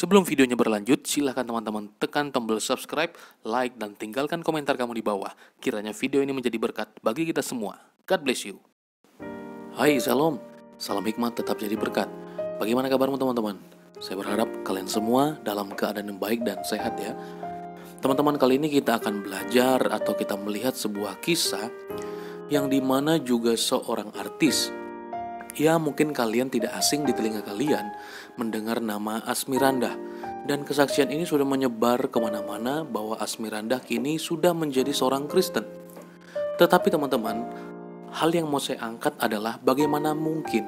Sebelum videonya berlanjut, silahkan teman-teman tekan tombol subscribe, like, dan tinggalkan komentar kamu di bawah. Kiranya video ini menjadi berkat bagi kita semua. God bless you. Hai, Shalom. Salam hikmat tetap jadi berkat. Bagaimana kabarmu teman-teman? Saya berharap kalian semua dalam keadaan yang baik dan sehat ya. Teman-teman, kali ini kita akan belajar atau kita melihat sebuah kisah yang dimana juga seorang artis. Ya, mungkin kalian tidak asing di telinga kalian mendengar nama Asmirandah. Dan kesaksian ini sudah menyebar kemana-mana bahwa Asmirandah kini sudah menjadi seorang Kristen. Tetapi teman-teman, hal yang mau saya angkat adalah bagaimana mungkin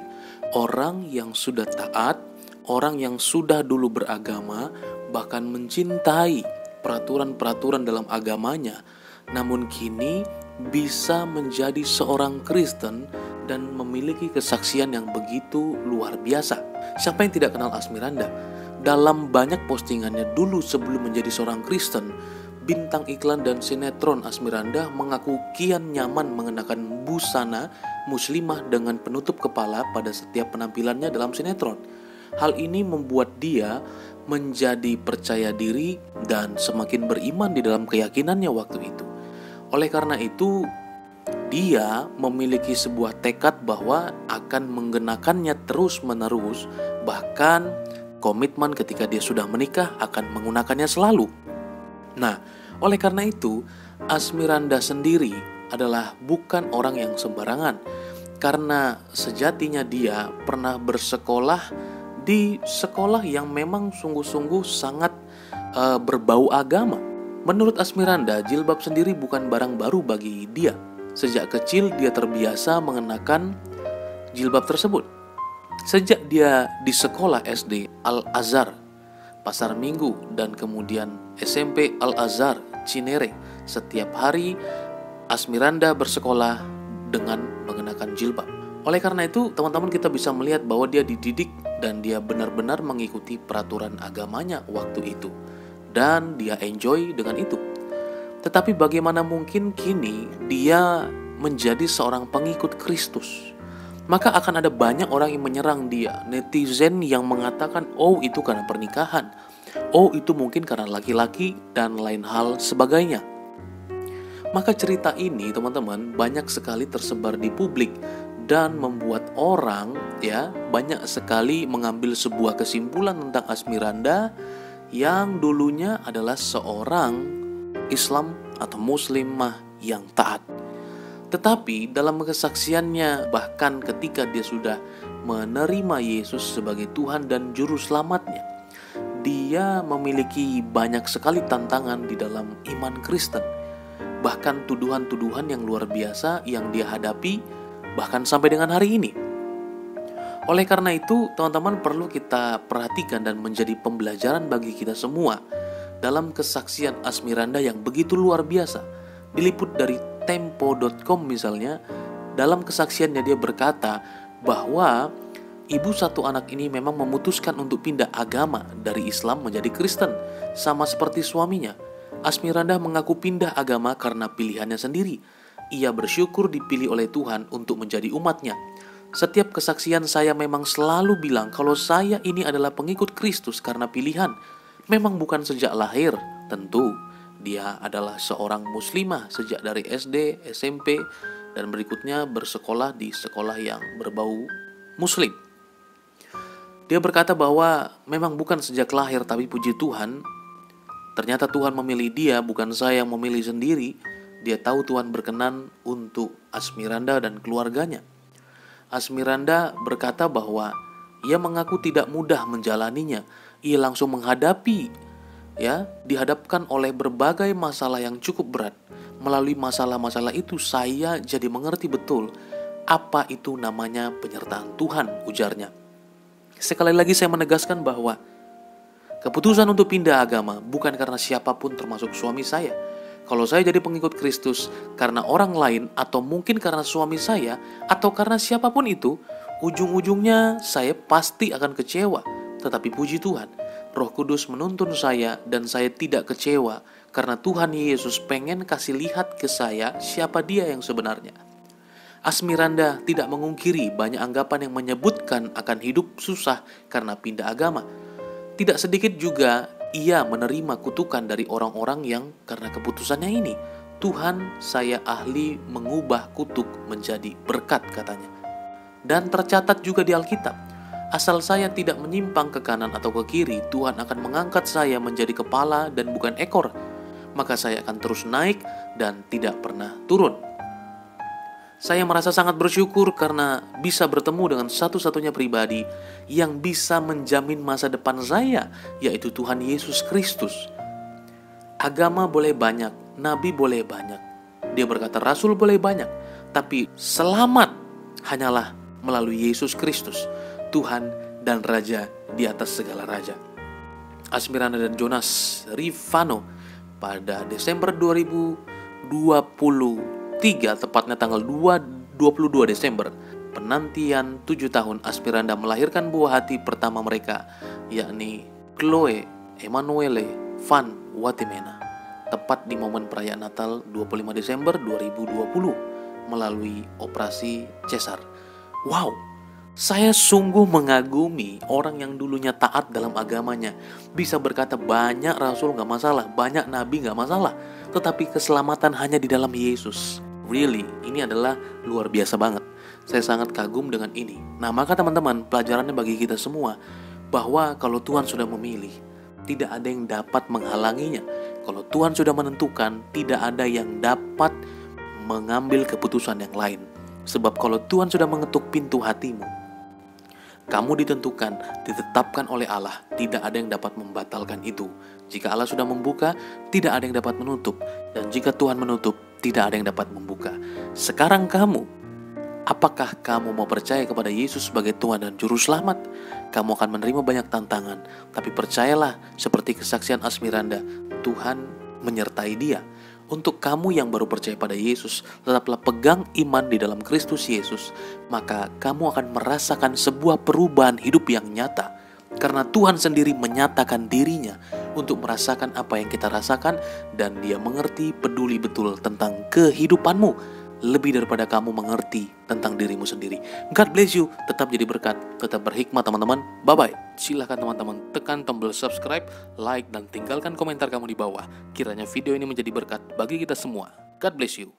orang yang sudah taat, orang yang sudah dulu beragama, bahkan mencintai peraturan-peraturan dalam agamanya, namun kini bisa menjadi seorang Kristen dan memiliki kesaksian yang begitu luar biasa. Siapa yang tidak kenal Asmirandah? Dalam banyak postingannya dulu sebelum menjadi seorang Kristen, bintang iklan dan sinetron Asmirandah mengaku kian nyaman mengenakan busana muslimah dengan penutup kepala pada setiap penampilannya dalam sinetron. Hal ini membuat dia menjadi percaya diri dan semakin beriman di dalam keyakinannya waktu itu. Oleh karena itu, dia memiliki sebuah tekad bahwa akan menggenakannya terus-menerus, bahkan komitmen ketika dia sudah menikah akan menggunakannya selalu. Nah, oleh karena itu, Asmirandah sendiri adalah bukan orang yang sembarangan, karena sejatinya dia pernah bersekolah di sekolah yang memang sungguh-sungguh sangat berbau agama. Menurut Asmirandah, jilbab sendiri bukan barang baru bagi dia. Sejak kecil dia terbiasa mengenakan jilbab tersebut. Sejak dia di sekolah SD Al-Azhar Pasar Minggu dan kemudian SMP Al-Azhar Cinere, setiap hari Asmirandah bersekolah dengan mengenakan jilbab. Oleh karena itu, teman-teman, kita bisa melihat bahwa dia dididik dan dia benar-benar mengikuti peraturan agamanya waktu itu. Dan dia enjoy dengan itu. Tetapi bagaimana mungkin kini dia menjadi seorang pengikut Kristus? Maka akan ada banyak orang yang menyerang dia. Netizen yang mengatakan, oh itu karena pernikahan, oh itu mungkin karena laki-laki, dan lain hal sebagainya. Maka cerita ini teman-teman banyak sekali tersebar di publik dan membuat orang banyak sekali mengambil sebuah kesimpulan tentang Asmirandah yang dulunya adalah seorang Islam atau muslimah yang taat. Tetapi dalam kesaksiannya, bahkan ketika dia sudah menerima Yesus sebagai Tuhan dan Juru Selamatnya, dia memiliki banyak sekali tantangan di dalam iman Kristen. Bahkan tuduhan-tuduhan yang luar biasa yang dia hadapi bahkan sampai dengan hari ini. Oleh karena itu, teman-teman, perlu kita perhatikan dan menjadi pembelajaran bagi kita semua dalam kesaksian Asmirandah yang begitu luar biasa. Diliput dari tempo.com misalnya, dalam kesaksiannya dia berkata bahwa ibu satu anak ini memang memutuskan untuk pindah agama dari Islam menjadi Kristen, sama seperti suaminya. Asmirandah mengaku pindah agama karena pilihannya sendiri. Ia bersyukur dipilih oleh Tuhan untuk menjadi umatnya. Setiap kesaksian saya memang selalu bilang kalau saya ini adalah pengikut Kristus karena pilihan. Memang bukan sejak lahir, tentu dia adalah seorang muslimah sejak dari SD, SMP, dan berikutnya bersekolah di sekolah yang berbau muslim. Dia berkata bahwa memang bukan sejak lahir, tapi puji Tuhan, ternyata Tuhan memilih dia, bukan saya yang memilih sendiri. Dia tahu Tuhan berkenan untuk Asmirandah dan keluarganya. Asmirandah berkata bahwa ia mengaku tidak mudah menjalaninya. Ia langsung menghadapi, dihadapkan oleh berbagai masalah yang cukup berat. Melalui masalah-masalah itu saya jadi mengerti betul apa itu namanya penyertaan Tuhan, ujarnya. Sekali lagi saya menegaskan bahwa keputusan untuk pindah agama bukan karena siapapun termasuk suami saya. Kalau saya jadi pengikut Kristus karena orang lain atau mungkin karena suami saya atau karena siapapun itu, ujung-ujungnya saya pasti akan kecewa. Tetapi puji Tuhan, Roh Kudus menuntun saya dan saya tidak kecewa karena Tuhan Yesus pengen kasih lihat ke saya siapa dia yang sebenarnya. Asmirandah tidak mengungkiri banyak anggapan yang menyebutkan akan hidup susah karena pindah agama. Tidak sedikit juga ia menerima kutukan dari orang-orang yang karena keputusannya ini. Tuhan, saya ahli mengubah kutuk menjadi berkat, katanya. Dan tercatat juga di Alkitab, asal saya tidak menyimpang ke kanan atau ke kiri, Tuhan akan mengangkat saya menjadi kepala dan bukan ekor. Maka saya akan terus naik dan tidak pernah turun. Saya merasa sangat bersyukur karena bisa bertemu dengan satu-satunya pribadi yang bisa menjamin masa depan saya, yaitu Tuhan Yesus Kristus. Agama boleh banyak, nabi boleh banyak, dia berkata rasul boleh banyak, tapi selamat hanyalah melalui Yesus Kristus, Tuhan dan Raja di atas segala raja. Asmiranda dan Jonas Rifano pada Desember 2023, tepatnya tanggal 22 Desember, penantian 7 tahun, Asmiranda melahirkan buah hati pertama mereka, yakni Chloe Emanuele Van Watimena, tepat di momen perayaan Natal 25 Desember 2020 melalui operasi cesar. Wow, saya sungguh mengagumi orang yang dulunya taat dalam agamanya, bisa berkata banyak rasul gak masalah, banyak nabi gak masalah, tetapi keselamatan hanya di dalam Yesus. Really, ini adalah luar biasa banget. Saya sangat kagum dengan ini. Nah, maka teman-teman, pelajarannya bagi kita semua, bahwa kalau Tuhan sudah memilih, tidak ada yang dapat menghalanginya. Kalau Tuhan sudah menentukan, tidak ada yang dapat mengambil keputusan yang lain. Sebab kalau Tuhan sudah mengetuk pintu hatimu, kamu ditentukan, ditetapkan oleh Allah, tidak ada yang dapat membatalkan itu. Jika Allah sudah membuka, tidak ada yang dapat menutup. Dan jika Tuhan menutup, tidak ada yang dapat membuka. Sekarang kamu, apakah kamu mau percaya kepada Yesus sebagai Tuhan dan Juru Selamat? Kamu akan menerima banyak tantangan, tapi percayalah, seperti kesaksian Asmiranda, Tuhan menyertai dia. Untuk kamu yang baru percaya pada Yesus, tetaplah pegang iman di dalam Kristus Yesus, maka kamu akan merasakan sebuah perubahan hidup yang nyata. Karena Tuhan sendiri menyatakan dirinya untuk merasakan apa yang kita rasakan, dan dia mengerti, peduli betul tentang kehidupanmu, lebih daripada kamu mengerti tentang dirimu sendiri. God bless you, tetap jadi berkat, tetap berhikmat teman-teman. Bye-bye. Silahkan teman-teman tekan tombol subscribe, like, dan tinggalkan komentar kamu di bawah. Kiranya video ini menjadi berkat bagi kita semua. God bless you.